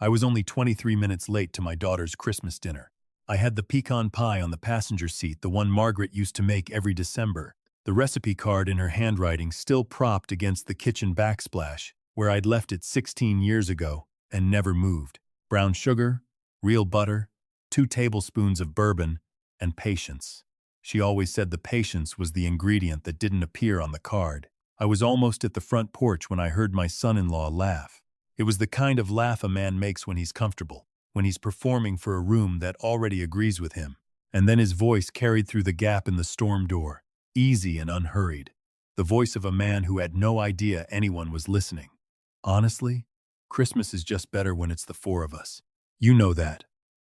I was only 23 minutes late to my daughter's Christmas dinner. I had the pecan pie on the passenger seat, the one Margaret used to make every December, the recipe card in her handwriting still propped against the kitchen backsplash, where I'd left it 16 years ago and never moved. Brown sugar, real butter, 2 tablespoons of bourbon, and patience. She always said the patience was the ingredient that didn't appear on the card. I was almost at the front porch when I heard my son-in-law laugh. It was the kind of laugh a man makes when he's comfortable, when he's performing for a room that already agrees with him. And then his voice carried through the gap in the storm door, easy and unhurried. The voice of a man who had no idea anyone was listening. Honestly, Christmas is just better when it's the 4 of us. You know that.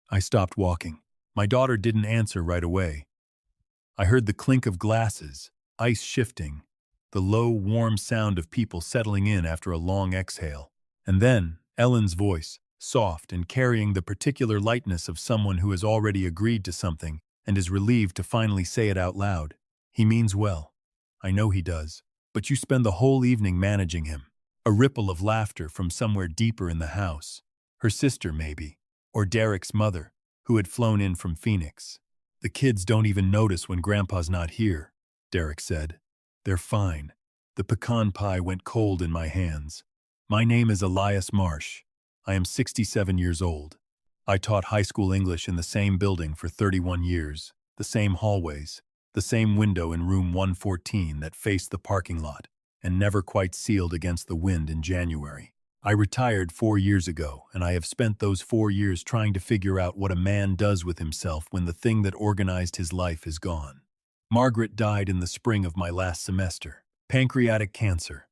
I stopped walking. My daughter didn't answer right away. I heard the clink of glasses, ice shifting, the low, warm sound of people settling in after a long exhale. And then, Ellen's voice, soft and carrying the particular lightness of someone who has already agreed to something and is relieved to finally say it out loud. He means well. I know he does. But you spend the whole evening managing him. A ripple of laughter from somewhere deeper in the house. Her sister, maybe. Or Derek's mother, who had flown in from Phoenix. The kids don't even notice when Grandpa's not here, Derek said. They're fine. The pecan pie went cold in my hands. My name is Elias Marsh. I am 67 years old. I taught high school English in the same building for 31 years, the same hallways, the same window in room 114 that faced the parking lot, and never quite sealed against the wind in January. I retired 4 years ago, and I have spent those 4 years trying to figure out what a man does with himself when the thing that organized his life is gone. Margaret died in the spring of my last semester. Pancreatic cancer.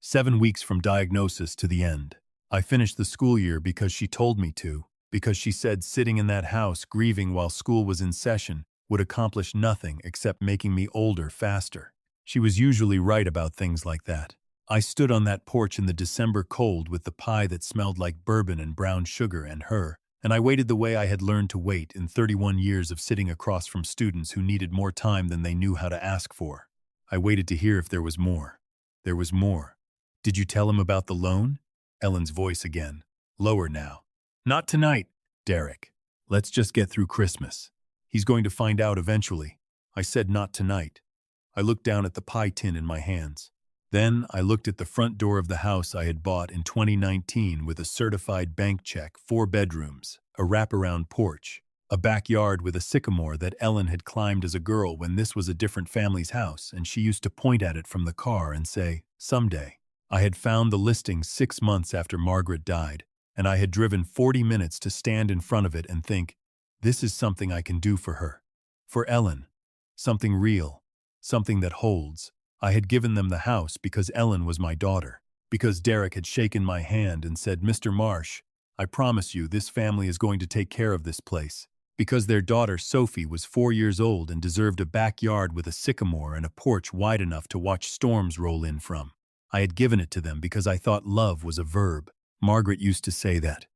7 weeks from diagnosis to the end. I finished the school year because she told me to, because she said sitting in that house grieving while school was in session would accomplish nothing except making me older faster. She was usually right about things like that. I stood on that porch in the December cold with the pie that smelled like bourbon and brown sugar and her, and I waited the way I had learned to wait in 31 years of sitting across from students who needed more time than they knew how to ask for. I waited to hear if there was more. There was more. Did you tell him about the loan? Ellen's voice again, lower now. Not tonight, Derek. Let's just get through Christmas. He's going to find out eventually. I said not tonight. I looked down at the pie tin in my hands. Then I looked at the front door of the house I had bought in 2019 with a certified bank check, 4 bedrooms, a wraparound porch, a backyard with a sycamore that Ellen had climbed as a girl when this was a different family's house, and she used to point at it from the car and say, someday. I had found the listing 6 months after Margaret died, and I had driven 40 minutes to stand in front of it and think, this is something I can do for her. For Ellen. Something real. Something that holds. I had given them the house because Ellen was my daughter. Because Derek had shaken my hand and said, Mr. Marsh, I promise you this family is going to take care of this place. Because their daughter Sophie was 4 years old and deserved a backyard with a sycamore and a porch wide enough to watch storms roll in from. I had given it to them because I thought love was a verb. Margaret used to say that.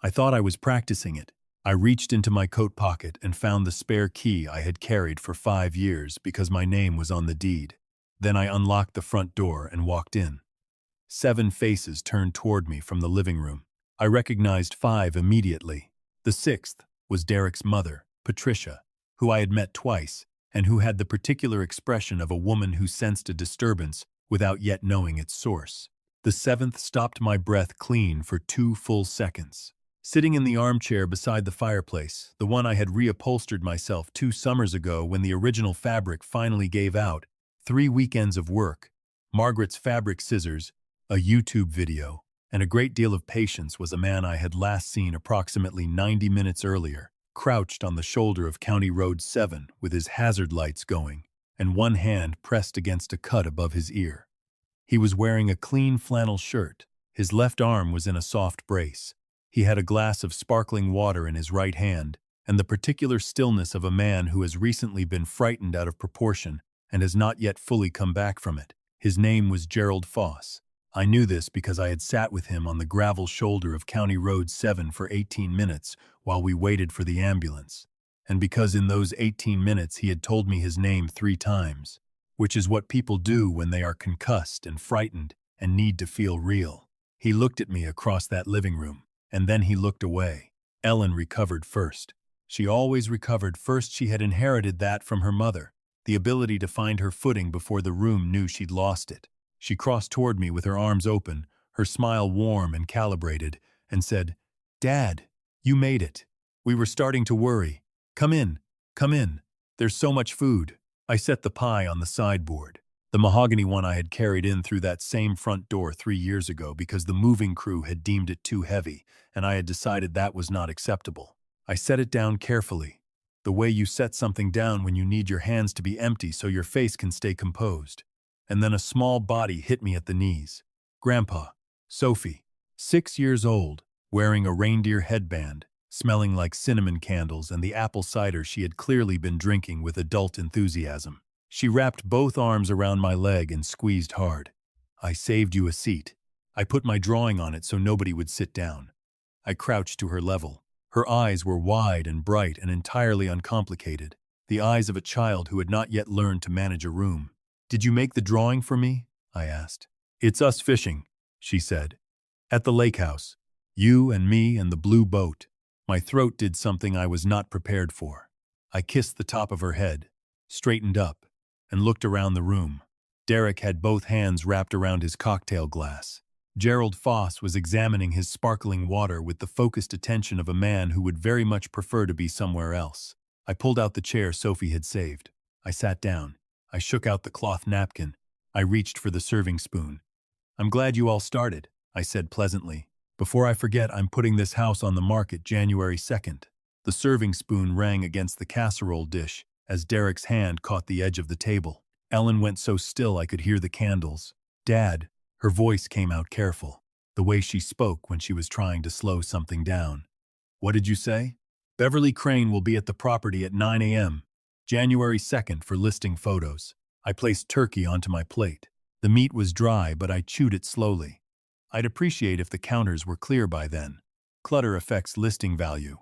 I thought I was practicing it. I reached into my coat pocket and found the spare key I had carried for 5 years because my name was on the deed. Then I unlocked the front door and walked in. 7 faces turned toward me from the living room. I recognized 5 immediately. The 6th was Derek's mother, Patricia, who I had met twice, and who had the particular expression of a woman who sensed a disturbance without yet knowing its source. The 7th stopped my breath clean for 2 full seconds. Sitting in the armchair beside the fireplace, the one I had reupholstered myself 2 summers ago when the original fabric finally gave out, 3 weekends of work, Margaret's fabric scissors, a YouTube video, and a great deal of patience was a man I had last seen approximately 90 minutes earlier, crouched on the shoulder of County Road 7 with his hazard lights going, and one hand pressed against a cut above his ear. He was wearing a clean flannel shirt. His left arm was in a soft brace. He had a glass of sparkling water in his right hand, and the particular stillness of a man who has recently been frightened out of proportion and has not yet fully come back from it. His name was Gerald Foss. I knew this because I had sat with him on the gravel shoulder of County Road 7 for 18 minutes while we waited for the ambulance, and because in those 18 minutes he had told me his name 3 times, which is what people do when they are concussed and frightened and need to feel real. He looked at me across that living room. and then he looked away. Ellen recovered first. She always recovered first. She had inherited that from her mother, the ability to find her footing before the room knew she'd lost it. She crossed toward me with her arms open, her smile warm and calibrated, and said, "Dad, you made it. We were starting to worry. Come in, come in. There's so much food." I set the pie on the sideboard, the mahogany one I had carried in through that same front door 3 years ago because the moving crew had deemed it too heavy, and I had decided that was not acceptable. I set it down carefully, the way you set something down when you need your hands to be empty so your face can stay composed. And then a small body hit me at the knees. Grandpa, Sophie, 6 years old, wearing a reindeer headband, smelling like cinnamon candles and the apple cider she had clearly been drinking with adult enthusiasm. She wrapped both arms around my leg and squeezed hard. "I saved you a seat. I put my drawing on it so nobody would sit down." I crouched to her level. Her eyes were wide and bright and entirely uncomplicated, the eyes of a child who had not yet learned to manage a room. "Did you make the drawing for me?" I asked. "It's us fishing," she said. "At the lake house. You and me and the blue boat." My throat did something I was not prepared for. I kissed the top of her head, straightened up, and looked around the room. Derek had both hands wrapped around his cocktail glass. Gerald Foss was examining his sparkling water with the focused attention of a man who would very much prefer to be somewhere else. I pulled out the chair Sophie had saved. I sat down. I shook out the cloth napkin. I reached for the serving spoon. "I'm glad you all started," I said pleasantly. "Before I forget, I'm putting this house on the market January 2nd. The serving spoon rang against the casserole dish as Derek's hand caught the edge of the table. Ellen went so still I could hear the candles. "Dad," her voice came out careful, the way she spoke when she was trying to slow something down. "What did you say?" "Beverly Crane will be at the property at 9 a.m., January 2nd for listing photos." I placed turkey onto my plate. The meat was dry, but I chewed it slowly. I'd appreciate if the counters were clear by then. Clutter affects listing value.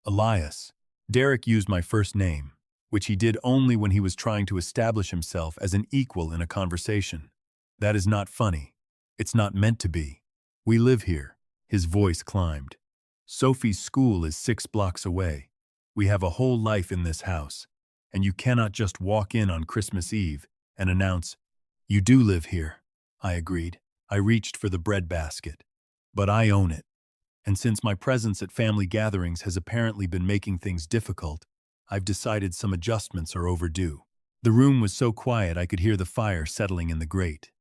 Elias. Derek used my first name, which he did only when he was trying to establish himself as an equal in a conversation. "That is not funny. It's not meant to be. We live here." His voice climbed. "Sophie's school is 6 blocks away. We have a whole life in this house, and you cannot just walk in on Christmas Eve and announce, 'You do live here.'" I agreed. I reached for the bread basket. "But I own it. And since my presence at family gatherings has apparently been making things difficult, I've decided some adjustments are overdue." The room was so quiet I could hear the fire settling in the grate.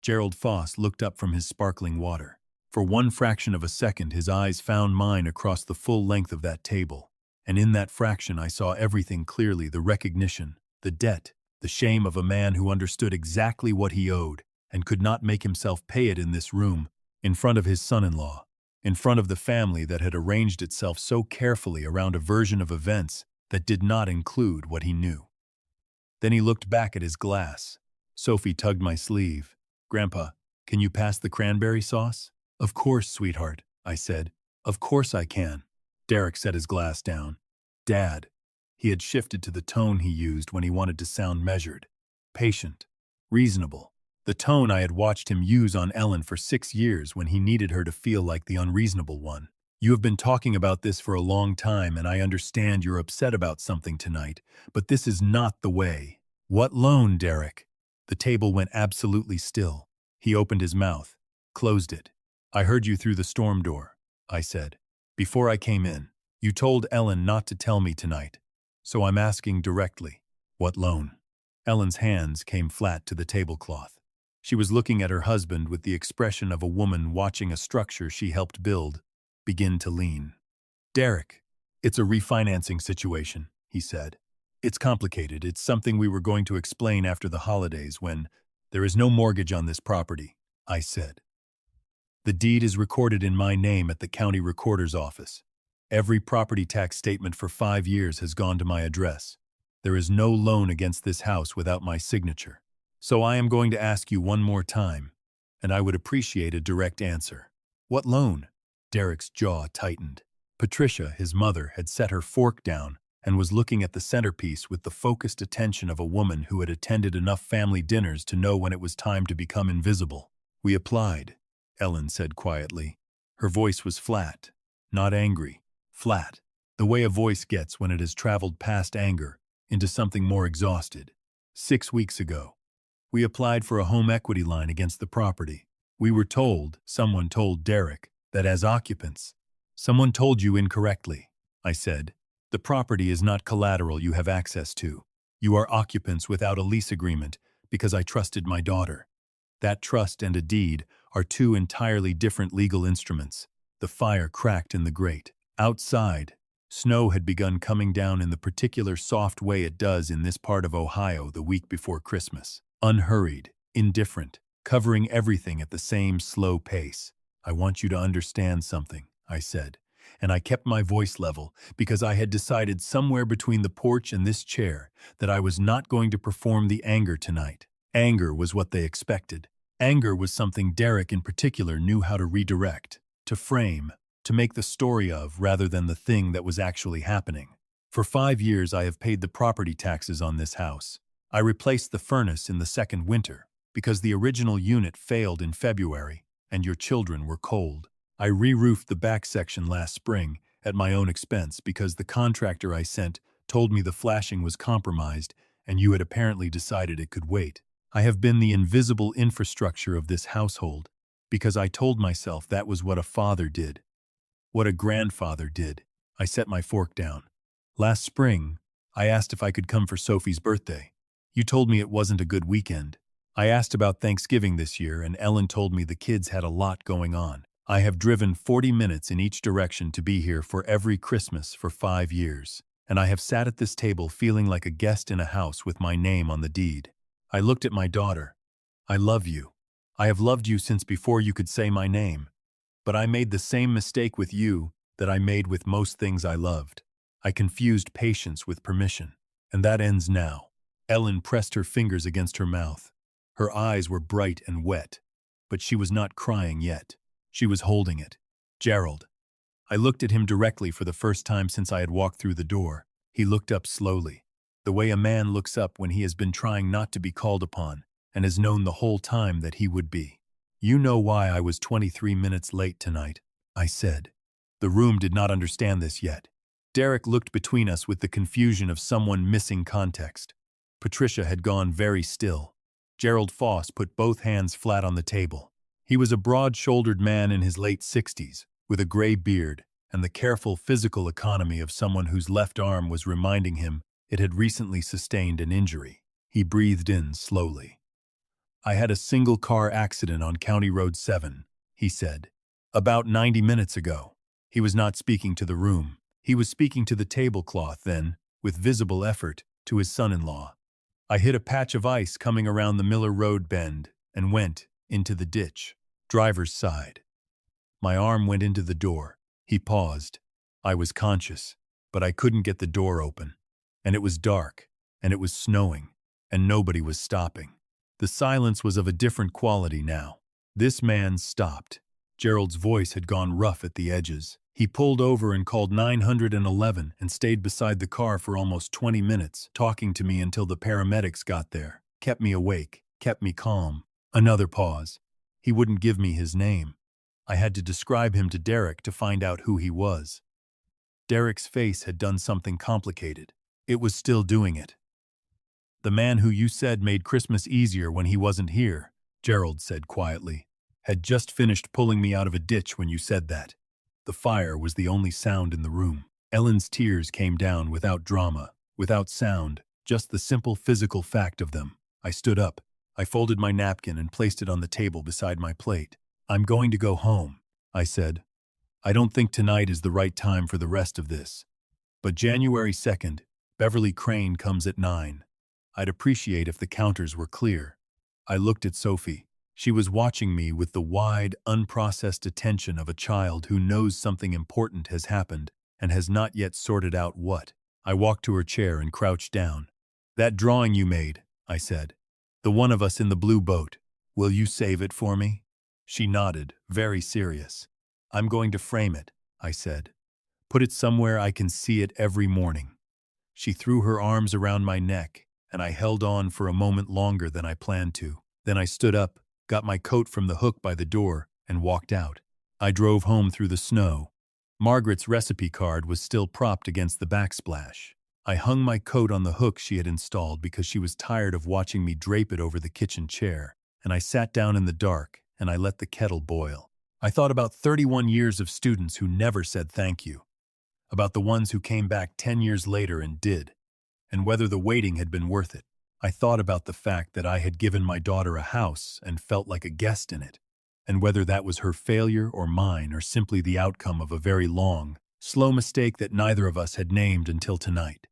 Gerald Foss looked up from his sparkling water. For one fraction of a second, his eyes found mine across the full length of that table. And in that fraction, I saw everything clearly: the recognition, the debt, the shame of a man who understood exactly what he owed and could not make himself pay it in this room, in front of his son-in-law, in front of the family that had arranged itself so carefully around a version of events that did not include what he knew. Then he looked back at his glass. Sophie tugged my sleeve. "Grandpa, can you pass the cranberry sauce?" "Of course, sweetheart," I said. "Of course I can." Derek set his glass down. "Dad." He had shifted to the tone he used when he wanted to sound measured, patient, reasonable. The tone I had watched him use on Ellen for 6 years when he needed her to feel like the unreasonable one. "You have been talking about this for a long time, and I understand you're upset about something tonight, but this is not the way." "What loan, Derek?" The table went absolutely still. He opened his mouth, closed it. "I heard you through the storm door," I said. "Before I came in. You told Ellen not to tell me tonight. So I'm asking directly, what loan?" Ellen's hands came flat to the tablecloth. She was looking at her husband with the expression of a woman watching a structure she helped build begin to lean. "Derek, it's a refinancing situation," he said. "It's complicated. It's something we were going to explain after the holidays when there is no mortgage on this property," I said. "The deed is recorded in my name at the county recorder's office. Every property tax statement for 5 years has gone to my address. There is no loan against this house without my signature. So I am going to ask you one more time, and I would appreciate a direct answer. What loan?" Derek's jaw tightened. Patricia, his mother, had set her fork down and was looking at the centerpiece with the focused attention of a woman who had attended enough family dinners to know when it was time to become invisible. "We applied," Ellen said quietly. Her voice was flat, not angry, flat, the way a voice gets when it has traveled past anger into something more exhausted. 6 weeks ago, we applied for a home equity line against the property. We were told, someone told Derek, that as occupants, someone told you incorrectly, I said. The property is not collateral you have access to. You are occupants without a lease agreement because I trusted my daughter. That trust and a deed are two entirely different legal instruments. The fire cracked in the grate. Outside, snow had begun coming down in the particular soft way it does in this part of Ohio the week before Christmas. Unhurried, indifferent, covering everything at the same slow pace. I want you to understand something, I said, and I kept my voice level because I had decided somewhere between the porch and this chair that I was not going to perform the anger tonight. Anger was what they expected. Anger was something Derek in particular knew how to redirect, to frame, to make the story of rather than the thing that was actually happening. For 5 years I have paid the property taxes on this house. I replaced the furnace in the second winter because the original unit failed in February and your children were cold. I re-roofed the back section last spring at my own expense because the contractor I sent told me the flashing was compromised and you had apparently decided it could wait. I have been the invisible infrastructure of this household because I told myself that was what a father did, what a grandfather did. I set my fork down. Last spring, I asked if I could come for Sophie's birthday. You told me it wasn't a good weekend. I asked about Thanksgiving this year, and Ellen told me the kids had a lot going on. I have driven 40 minutes in each direction to be here for every Christmas for 5 years, and I have sat at this table feeling like a guest in a house with my name on the deed. I looked at my daughter. I love you. I have loved you since before you could say my name. But I made the same mistake with you that I made with most things I loved. I confused patience with permission, and that ends now. Ellen pressed her fingers against her mouth. Her eyes were bright and wet, but she was not crying yet. She was holding it. Gerald. I looked at him directly for the first time since I had walked through the door. He looked up slowly, the way a man looks up when he has been trying not to be called upon and has known the whole time that he would be. You know why I was 23 minutes late tonight, I said. The room did not understand this yet. Derek looked between us with the confusion of someone missing context. Patricia had gone very still. Gerald Foss put both hands flat on the table. He was a broad-shouldered man in his late 60s, with a gray beard and the careful physical economy of someone whose left arm was reminding him it had recently sustained an injury. He breathed in slowly. I had a single-car accident on County Road 7, he said. About 90 minutes ago. He was not speaking to the room. He was speaking to the tablecloth then, with visible effort, to his son-in-law. I hit a patch of ice coming around the Miller Road bend and went into the ditch. Driver's side. My arm went into the door. He paused. I was conscious, but I couldn't get the door open. And it was dark, and it was snowing, and nobody was stopping. The silence was of a different quality now. This man stopped. Gerald's voice had gone rough at the edges. He pulled over and called 911 and stayed beside the car for almost 20 minutes, talking to me until the paramedics got there. Kept me awake, kept me calm. Another pause. He wouldn't give me his name. I had to describe him to Derek to find out who he was. Derek's face had done something complicated. It was still doing it. The man who you said made Christmas easier when he wasn't here, Gerald said quietly, had just finished pulling me out of a ditch when you said that. The fire was the only sound in the room. Ellen's tears came down without drama, without sound, just the simple physical fact of them. I stood up. I folded my napkin and placed it on the table beside my plate. I'm going to go home, I said. I don't think tonight is the right time for the rest of this. But January 2nd, Beverly Crane comes at 9. I'd appreciate if the counters were clear. I looked at Sophie. She was watching me with the wide, unprocessed attention of a child who knows something important has happened and has not yet sorted out what. I walked to her chair and crouched down. That drawing you made, I said. The one of us in the blue boat. Will you save it for me? She nodded, very serious. I'm going to frame it, I said. Put it somewhere I can see it every morning. She threw her arms around my neck, and I held on for a moment longer than I planned to. Then I stood up, got my coat from the hook by the door, and walked out. I drove home through the snow. Margaret's recipe card was still propped against the backsplash. I hung my coat on the hook she had installed because she was tired of watching me drape it over the kitchen chair, and I sat down in the dark and I let the kettle boil. I thought about 31 years of students who never said thank you, about the ones who came back 10 years later and did, and whether the waiting had been worth it. I thought about the fact that I had given my daughter a house and felt like a guest in it, and whether that was her failure or mine or simply the outcome of a very long, slow mistake that neither of us had named until tonight.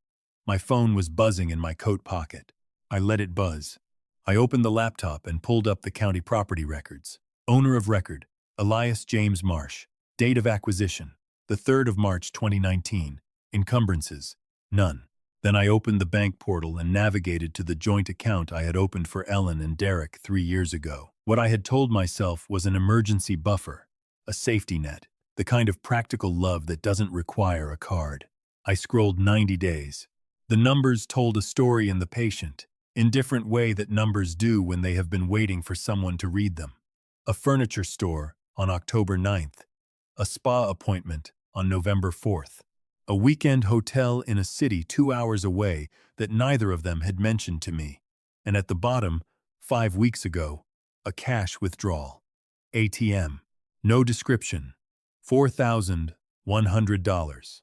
My phone was buzzing in my coat pocket. I let it buzz. I opened the laptop and pulled up the county property records. Owner of record, Elias James Marsh. Date of acquisition, the 3rd of March 2019. Encumbrances, none. Then I opened the bank portal and navigated to the joint account I had opened for Ellen and Derek 3 years ago. What I had told myself was an emergency buffer, a safety net, the kind of practical love that doesn't require a card. I scrolled 90 days. The numbers told a story in the patient, in different way that numbers do when they have been waiting for someone to read them. A furniture store on October 9th. A spa appointment on November 4th. A weekend hotel in a city 2 hours away that neither of them had mentioned to me. And at the bottom, 5 weeks ago, a cash withdrawal. ATM. No description. $4,100.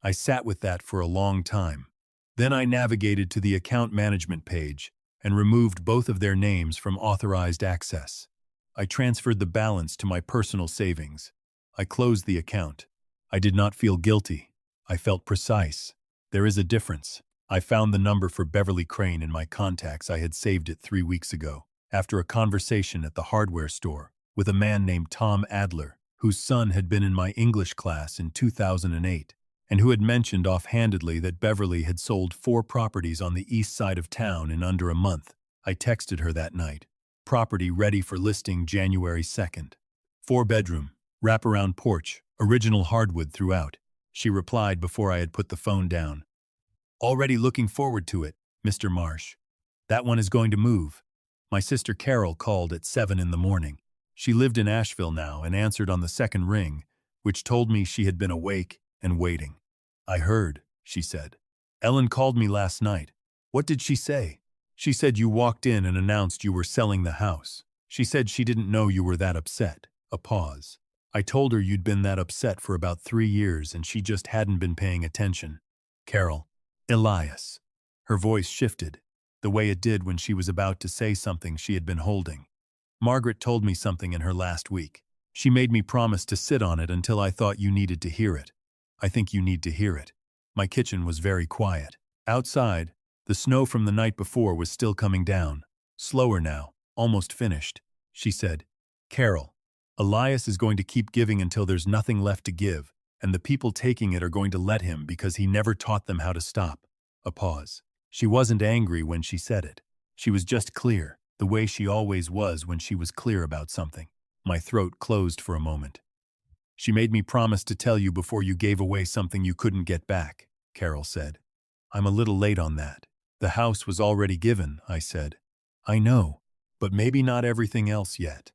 I sat with that for a long time. Then I navigated to the account management page and removed both of their names from authorized access. I transferred the balance to my personal savings. I closed the account. I did not feel guilty. I felt precise. There is a difference. I found the number for Beverly Crane in my contacts. I had saved it 3 weeks ago, after a conversation at the hardware store with a man named Tom Adler, whose son had been in my English class in 2008, and who had mentioned offhandedly that Beverly had sold 4 properties on the east side of town in under a month. I texted her that night. Property ready for listing January 2nd. 4-bedroom, wraparound porch, original hardwood throughout. She replied before I had put the phone down. Already looking forward to it, Mr. Marsh. That one is going to move. My sister Carol called at 7 in the morning. She lived in Asheville now and answered on the second ring, which told me she had been awake and waiting. I heard, she said. Ellen called me last night. What did she say? She said you walked in and announced you were selling the house. She said she didn't know you were that upset. A pause. I told her you'd been that upset for about 3 years and she just hadn't been paying attention. Carol. Elias. Her voice shifted, the way it did when she was about to say something she had been holding. Margaret told me something in her last week. She made me promise to sit on it until I thought you needed to hear it. I think you need to hear it. My kitchen was very quiet. Outside, the snow from the night before was still coming down. Slower now, almost finished. She said, Carol, Elias is going to keep giving until there's nothing left to give, and the people taking it are going to let him because he never taught them how to stop. A pause. She wasn't angry when she said it. She was just clear, the way she always was when she was clear about something. My throat closed for a moment. She made me promise to tell you before you gave away something you couldn't get back, Carol said. I'm a little late on that. The house was already given, I said. I know, but maybe not everything else yet.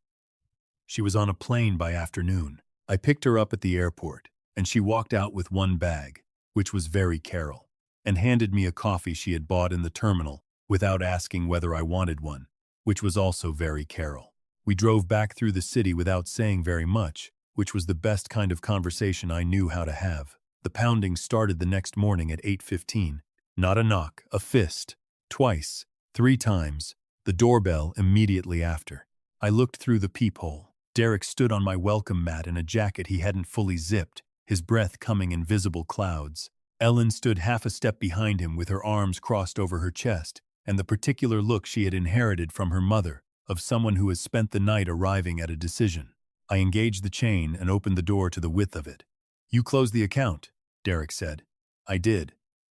She was on a plane by afternoon. I picked her up at the airport, and she walked out with one bag, which was very Carol, and handed me a coffee she had bought in the terminal without asking whether I wanted one, which was also very Carol. We drove back through the city without saying very much, which was the best kind of conversation I knew how to have. The pounding started the next morning at 8:15. Not a knock, a fist. Twice, 3 times. The doorbell immediately after. I looked through the peephole. Derek stood on my welcome mat in a jacket he hadn't fully zipped, his breath coming in visible clouds. Ellen stood half a step behind him with her arms crossed over her chest, and the particular look she had inherited from her mother, of someone who has spent the night arriving at a decision. I engaged the chain and opened the door to the width of it. You closed the account, Derek said. I did.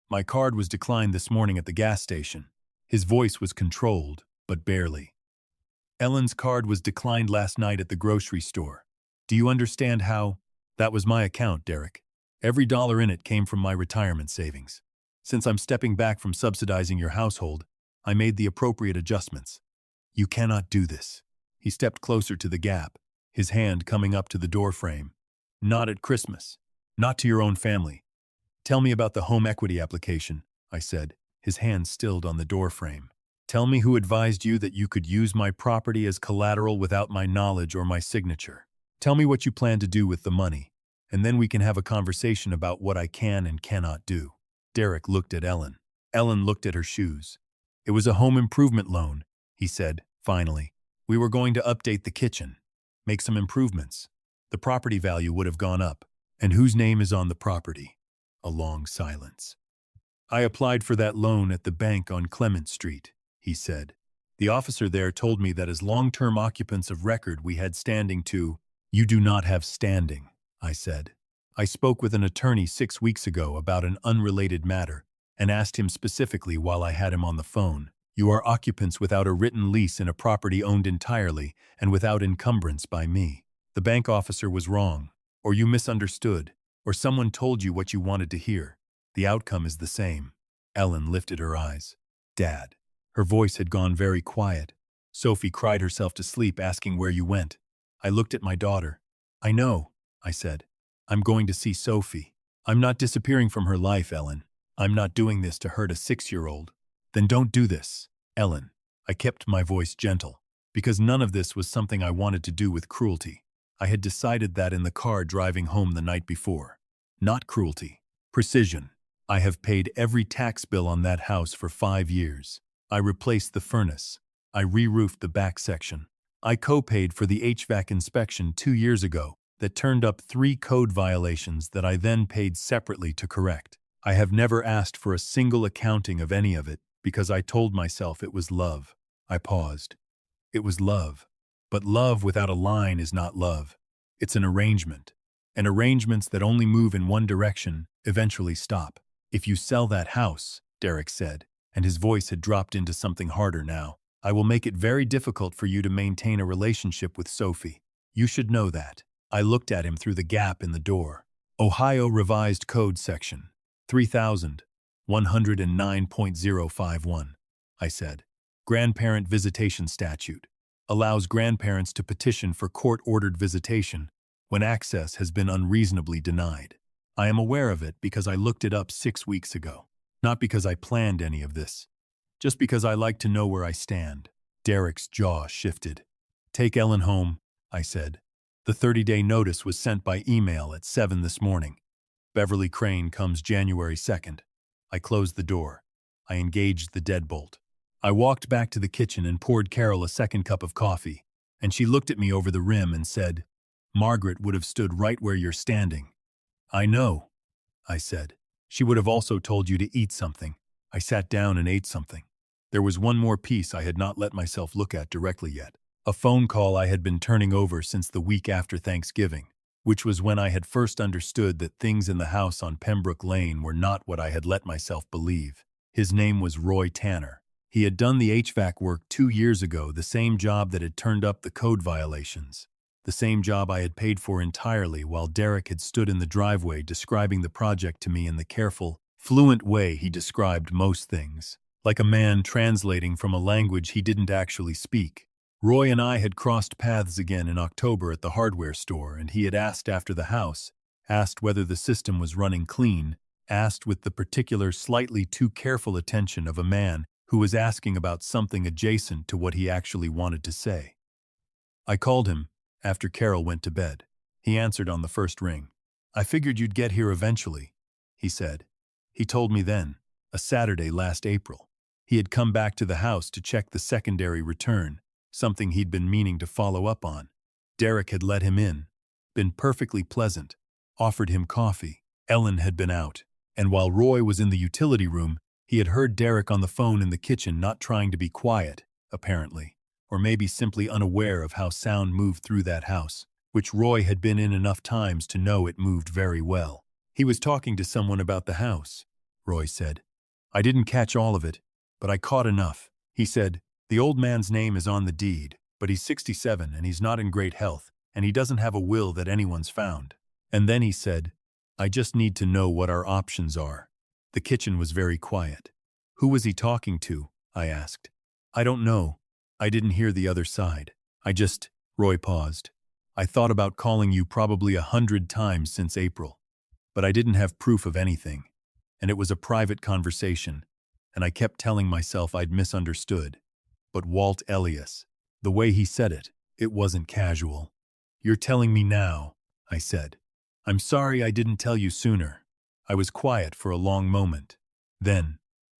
My card was declined this morning at the gas station. His voice was controlled, but barely. Ellen's card was declined last night at the grocery store. Do you understand how? That was my account, Derek. Every dollar in it came from my retirement savings. Since I'm stepping back from subsidizing your household, I made the appropriate adjustments. You cannot do this. He stepped closer to the gap. his hand coming up to the doorframe. Not at Christmas. Not to your own family. Tell me about the home equity application, I said, his hand stilled on the doorframe. Tell me who advised you that you could use my property as collateral without my knowledge or my signature. Tell me what you plan to do with the money, and then we can have a conversation about what I can and cannot do. Derek looked at Ellen. Ellen looked at her shoes. It was a home improvement loan, he said, finally. We were going to update the kitchen, make some improvements. The property value would have gone up. And whose name is on the property? A long silence. I applied for that loan at the bank on Clement Street, he said. The officer there told me that as long-term occupants of record we had standing to— You do not have standing, I said. I spoke with an attorney 6 weeks ago about an unrelated matter and asked him specifically while I had him on the phone. You are occupants without a written lease in a property owned entirely and without encumbrance by me. The bank officer was wrong, or you misunderstood, or someone told you what you wanted to hear. The outcome is the same. Ellen lifted her eyes. Dad. Her voice had gone very quiet. Sophie cried herself to sleep asking where you went. I looked at my daughter. I know, I said. I'm going to see Sophie. I'm not disappearing from her life, Ellen. I'm not doing this to hurt a 6-year-old. Then don't do this, Ellen. I kept my voice gentle, because none of this was something I wanted to do with cruelty. I had decided that in the car driving home the night before. Not cruelty. Precision. I have paid every tax bill on that house for 5 years. I replaced the furnace. I re-roofed the back section. I co-paid for the HVAC inspection 2 years ago that turned up 3 code violations that I then paid separately to correct. I have never asked for a single accounting of any of it because I told myself it was love. I paused. It was love. But love without a line is not love. It's an arrangement. And arrangements that only move in one direction eventually stop. If you sell that house, Derek said, and his voice had dropped into something harder now, I will make it very difficult for you to maintain a relationship with Sophie. You should know that. I looked at him through the gap in the door. Ohio Revised Code Section 3109.051, I said. Grandparent Visitation Statute. Allows grandparents to petition for court-ordered visitation when access has been unreasonably denied. I am aware of it because I looked it up 6 weeks ago. Not because I planned any of this. Just because I like to know where I stand. Derek's jaw shifted. Take Ellen home, I said. The 30-day notice was sent by email at 7 this morning. Beverly Crane comes January 2nd. I closed the door. I engaged the deadbolt. I walked back to the kitchen and poured Carol a second cup of coffee, and she looked at me over the rim and said, Margaret would have stood right where you're standing. I know, I said. She would have also told you to eat something. I sat down and ate something. There was one more piece I had not let myself look at directly yet. A phone call I had been turning over since the week after Thanksgiving, which was when I had first understood that things in the house on Pembroke Lane were not what I had let myself believe. His name was Roy Tanner. He had done the HVAC work 2 years ago, the same job that had turned up the code violations. The same job I had paid for entirely while Derek had stood in the driveway describing the project to me in the careful, fluent way he described most things, like a man translating from a language he didn't actually speak. Roy and I had crossed paths again in October at the hardware store, and he had asked after the house, asked whether the system was running clean, asked with the particular slightly too careful attention of a man who was asking about something adjacent to what he actually wanted to say. I called him after Carol went to bed. He answered on the first ring. I figured you'd get here eventually, he said. He told me then, a Saturday last April. He had come back to the house to check the secondary return, something he'd been meaning to follow up on. Derek had let him in, been perfectly pleasant, offered him coffee. Ellen had been out, and while Roy was in the utility room, he had heard Derek on the phone in the kitchen not trying to be quiet, apparently, or maybe simply unaware of how sound moved through that house, which Roy had been in enough times to know it moved very well. He was talking to someone about the house, Roy said. I didn't catch all of it, but I caught enough. He said, the old man's name is on the deed, but he's 67 and he's not in great health, and he doesn't have a will that anyone's found. And then he said, I just need to know what our options are. The kitchen was very quiet. Who was he talking to? I asked. I don't know. I didn't hear the other side. Roy paused. I thought about calling you probably 100 times since April, but I didn't have proof of anything, and it was a private conversation, and I kept telling myself I'd misunderstood. But Walt Elias, the way he said it, it wasn't casual. You're telling me now, I said. I'm sorry I didn't tell you sooner. I was quiet for a long moment. Then,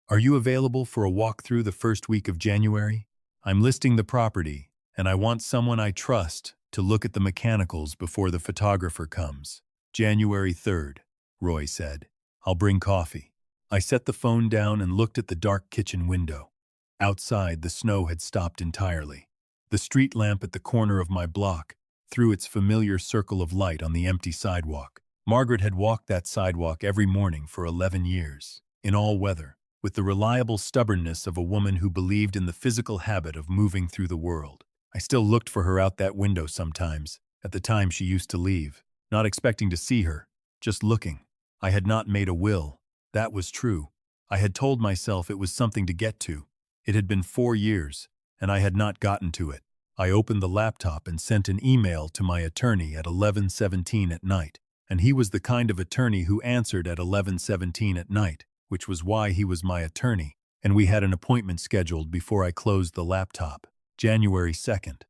are you available for a walkthrough the first week of January? I'm listing the property, and I want someone I trust to look at the mechanicals before the photographer comes. January 3rd, Roy said. I'll bring coffee. I set the phone down and looked at the dark kitchen window. Outside, the snow had stopped entirely. The street lamp at the corner of my block threw its familiar circle of light on the empty sidewalk. Margaret had walked that sidewalk every morning for 11 years, in all weather, with the reliable stubbornness of a woman who believed in the physical habit of moving through the world. I still looked for her out that window sometimes, at the time she used to leave, not expecting to see her, just looking. I had not made a will. That was true. I had told myself it was something to get to. It had been 4 years, and I had not gotten to it. I opened the laptop and sent an email to my attorney at 11:17 at night, and he was the kind of attorney who answered at 11:17 at night, which was why he was my attorney, and we had an appointment scheduled before I closed the laptop. January 2nd.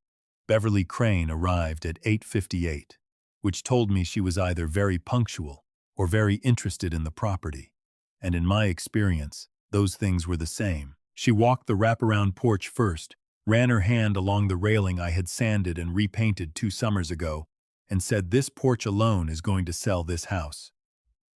Beverly Crane arrived at 8:58, which told me she was either very punctual or very interested in the property. And in my experience, those things were the same. She walked the wraparound porch first, ran her hand along the railing I had sanded and repainted 2 summers ago, and said, "This porch alone is going to sell this house."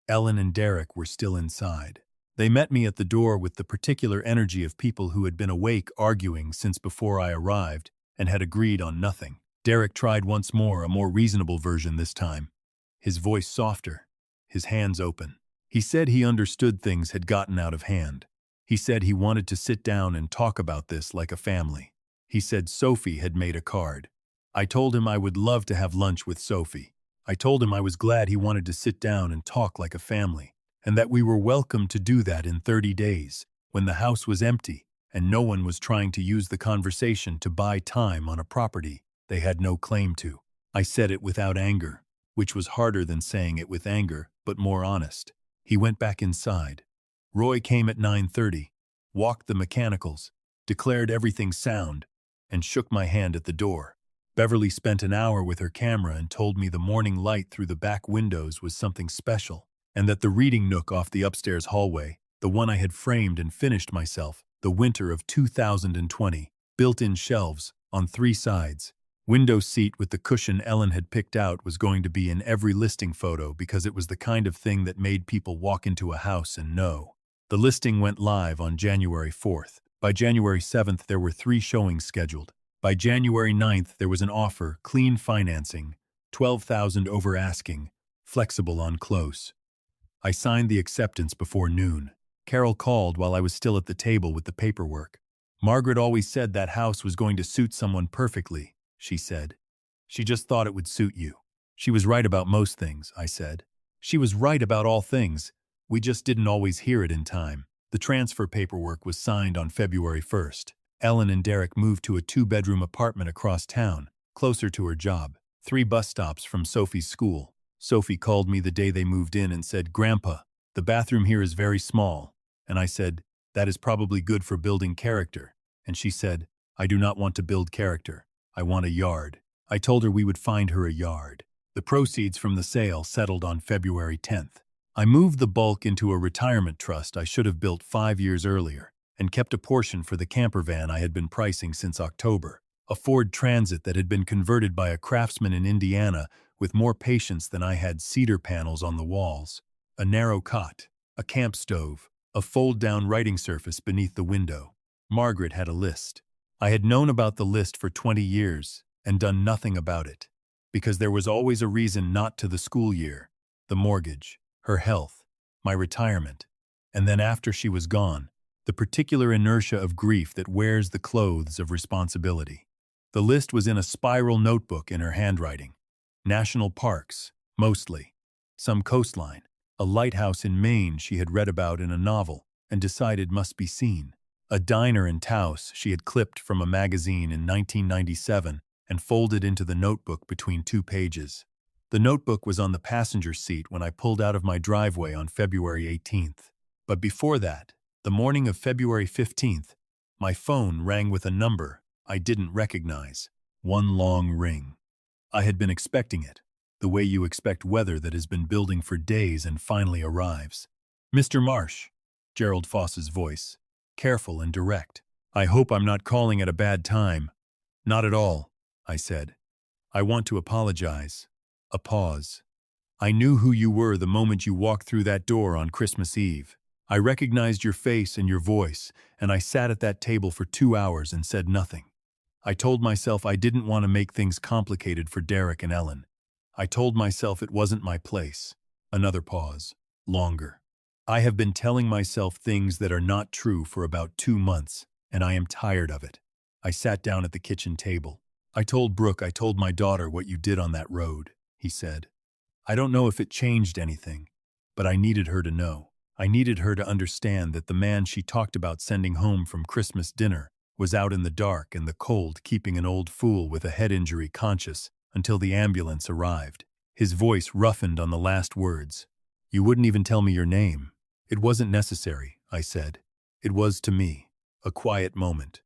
Ellen and Derek were still inside. They met me at the door with the particular energy of people who had been awake arguing since before I arrived and had agreed on nothing. Derek tried once more, a more reasonable version this time, his voice softer, his hands open. He said he understood things had gotten out of hand. He said he wanted to sit down and talk about this like a family. He said Sophie had made a card. I told him I would love to have lunch with Sophie. I told him I was glad he wanted to sit down and talk like a family, and that we were welcome to do that in 30 days, when the house was empty and no one was trying to use the conversation to buy time on a property they had no claim to. I said it without anger, which was harder than saying it with anger, but more honest. He went back inside. Roy came at 9:30, walked the mechanicals, declared everything sound, and shook my hand at the door. Beverly spent an hour with her camera and told me the morning light through the back windows was something special, and that the reading nook off the upstairs hallway, the one I had framed and finished myself, the winter of 2020, built-in shelves on 3 sides. Window seat with the cushion Ellen had picked out was going to be in every listing photo because it was the kind of thing that made people walk into a house and know. The listing went live on January 4th. By January 7th, there were 3 showings scheduled. By January 9th, there was an offer, clean financing, $12,000 over asking, flexible on close. I signed the acceptance before noon. Carol called while I was still at the table with the paperwork. Margaret always said that house was going to suit someone perfectly, she said. She just thought it would suit you. She was right about most things, I said. She was right about all things. We just didn't always hear it in time. The transfer paperwork was signed on February 1st. Ellen and Derek moved to a 2-bedroom apartment across town, closer to her job, 3 bus stops from Sophie's school. Sophie called me the day they moved in and said, "Grandpa, the bathroom here is very small." And I said, "That is probably good for building character." And she said, "I do not want to build character. I want a yard." I told her we would find her a yard. The proceeds from the sale settled on February 10th. I moved the bulk into a retirement trust I should have built 5 years earlier, and kept a portion for the camper van I had been pricing since October, a Ford Transit that had been converted by a craftsman in Indiana with more patience than I had cedar panels on the walls, a narrow cot, a camp stove, a fold-down writing surface beneath the window. Margaret had a list. I had known about the list for 20 years and done nothing about it, because there was always a reason not to the school year, the mortgage, her health, my retirement, and then after she was gone, the particular inertia of grief that wears the clothes of responsibility. The list was in a spiral notebook in her handwriting. National parks, mostly. Some coastline, a lighthouse in Maine she had read about in a novel and decided must be seen. A diner in Taos she had clipped from a magazine in 1997 and folded into the notebook between 2 pages. The notebook was on the passenger seat when I pulled out of my driveway on February 18th. But before that, the morning of February 15th, my phone rang with a number I didn't recognize. One long ring. I had been expecting it, the way you expect weather that has been building for days and finally arrives. "Mr. Marsh," Gerald Foss's voice, careful and direct. "I hope I'm not calling at a bad time." "Not at all," I said. "I want to apologize." A pause. "I knew who you were the moment you walked through that door on Christmas Eve. I recognized your face and your voice, and I sat at that table for 2 hours and said nothing. I told myself I didn't want to make things complicated for Derek and Ellen. I told myself it wasn't my place." Another pause. Longer. "I have been telling myself things that are not true for about 2 months, and I am tired of it." I sat down at the kitchen table. I told my daughter what you did on that road," he said. "I don't know if it changed anything, but I needed her to know. I needed her to understand that the man she talked about sending home from Christmas dinner was out in the dark and the cold keeping an old fool with a head injury conscious until the ambulance arrived." His voice roughened on the last words. "You wouldn't even tell me your name." "It wasn't necessary," I said. "It was to me." A quiet moment.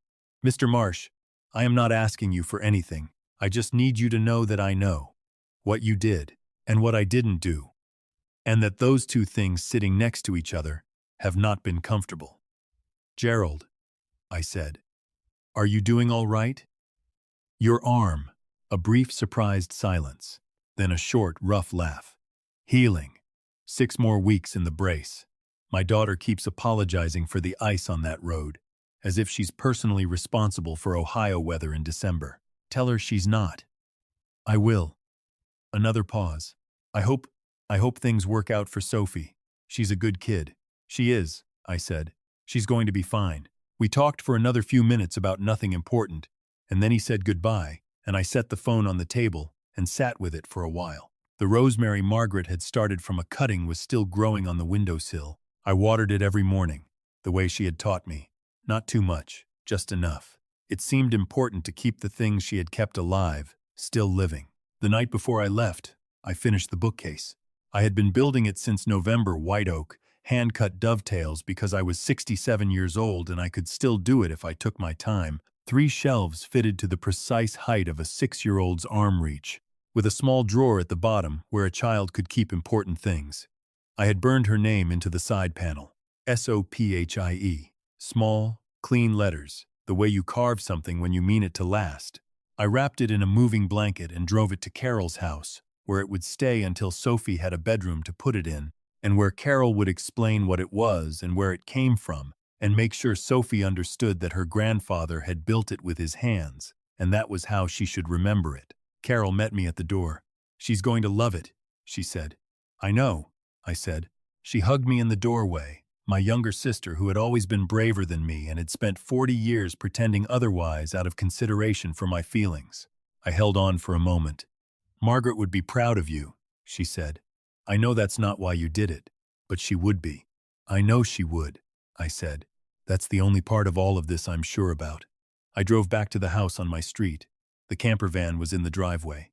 "Mr. Marsh, I am not asking you for anything. I just need you to know that I know what you did and what I didn't do, and that those two things sitting next to each other have not been comfortable." "Gerald," I said, "are you doing all right?" "Your arm." A brief, surprised silence, then a short, rough laugh. "Healing. 6 more weeks in the brace. My daughter keeps apologizing for the ice on that road, as if she's personally responsible for Ohio weather in December. Tell her she's not." "I will." Another pause. I hope things work out for Sophie. She's a good kid." "She is," I said. "She's going to be fine." We talked for another few minutes about nothing important, and then he said goodbye, and I set the phone on the table and sat with it for a while. The rosemary Margaret had started from a cutting was still growing on the windowsill. I watered it every morning, the way she had taught me. Not too much, just enough. It seemed important to keep the things she had kept alive, still living. The night before I left, I finished the bookcase. I had been building it since November, white oak, hand-cut dovetails because I was 67 years old and I could still do it if I took my time. 3 shelves fitted to the precise height of a 6-year-old's arm reach, with a small drawer at the bottom where a child could keep important things. I had burned her name into the side panel. Sophie. Small, clean letters, the way you carve something when you mean it to last. I wrapped it in a moving blanket and drove it to Carol's house, where it would stay until Sophie had a bedroom to put it in, and where Carol would explain what it was and where it came from, and make sure Sophie understood that her grandfather had built it with his hands, and that was how she should remember it. Carol met me at the door. "She's going to love it," she said. "I know," I said. She hugged me in the doorway, my younger sister who had always been braver than me and had spent 40 years pretending otherwise out of consideration for my feelings. I held on for a moment. "Margaret would be proud of you," she said. "I know that's not why you did it, but she would be." "I know she would," I said. "That's the only part of all of this I'm sure about." I drove back to the house on my street. The camper van was in the driveway.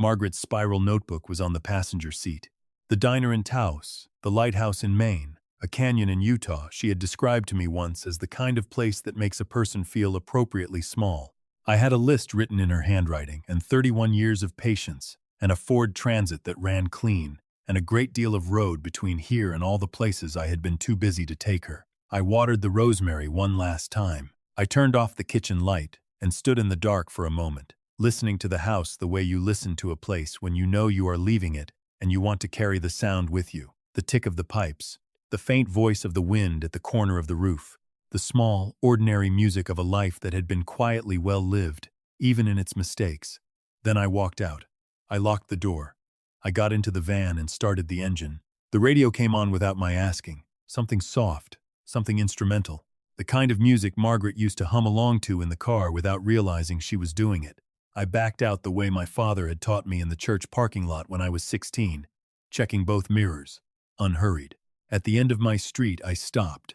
Margaret's spiral notebook was on the passenger seat. The diner in Taos, the lighthouse in Maine, a canyon in Utah she had described to me once as the kind of place that makes a person feel appropriately small. I had a list written in her handwriting, and 31 years of patience, and a Ford Transit that ran clean, and a great deal of road between here and all the places I had been too busy to take her. I watered the rosemary one last time. I turned off the kitchen light and stood in the dark for a moment, listening to the house the way you listen to a place when you know you are leaving it and you want to carry the sound with you. The tick of the pipes, the faint voice of the wind at the corner of the roof, the small, ordinary music of a life that had been quietly well lived, even in its mistakes. Then I walked out. I locked the door. I got into the van and started the engine. The radio came on without my asking. Something soft, something instrumental. The kind of music Margaret used to hum along to in the car without realizing she was doing it. I backed out the way my father had taught me in the church parking lot when I was 16, checking both mirrors, unhurried. At the end of my street, I stopped.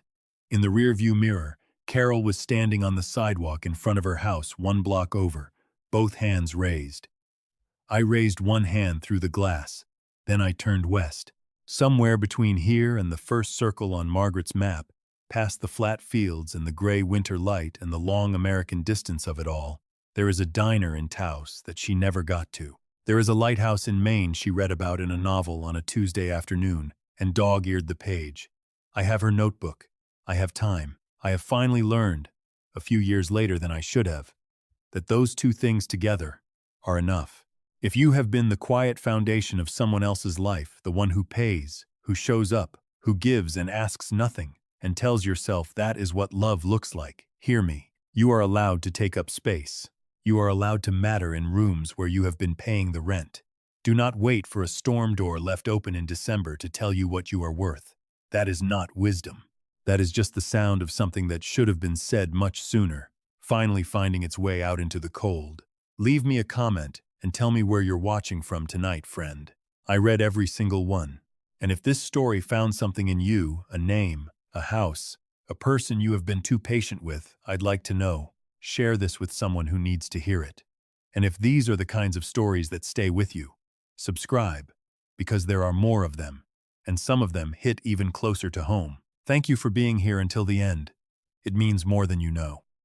In the rearview mirror, Carol was standing on the sidewalk in front of her house 1 block over, both hands raised. I raised one hand through the glass. Then I turned west. Somewhere between here and the first circle on Margaret's map, past the flat fields and the gray winter light and the long American distance of it all, there is a diner in Taos that she never got to. There is a lighthouse in Maine she read about in a novel on a Tuesday afternoon and dog-eared the page. I have her notebook. I have time. I have finally learned, a few years later than I should have, that those two things together are enough. If you have been the quiet foundation of someone else's life, the one who pays, who shows up, who gives and asks nothing, and tells yourself that is what love looks like, hear me. You are allowed to take up space. You are allowed to matter in rooms where you have been paying the rent. Do not wait for a storm door left open in December to tell you what you are worth. That is not wisdom. That is just the sound of something that should have been said much sooner, finally finding its way out into the cold. Leave me a comment and tell me where you're watching from tonight, friend. I read every single one. And if this story found something in you, a name, a house, a person you have been too patient with, I'd like to know. Share this with someone who needs to hear it. And if these are the kinds of stories that stay with you, subscribe, because there are more of them, and some of them hit even closer to home. Thank you for being here until the end. It means more than you know.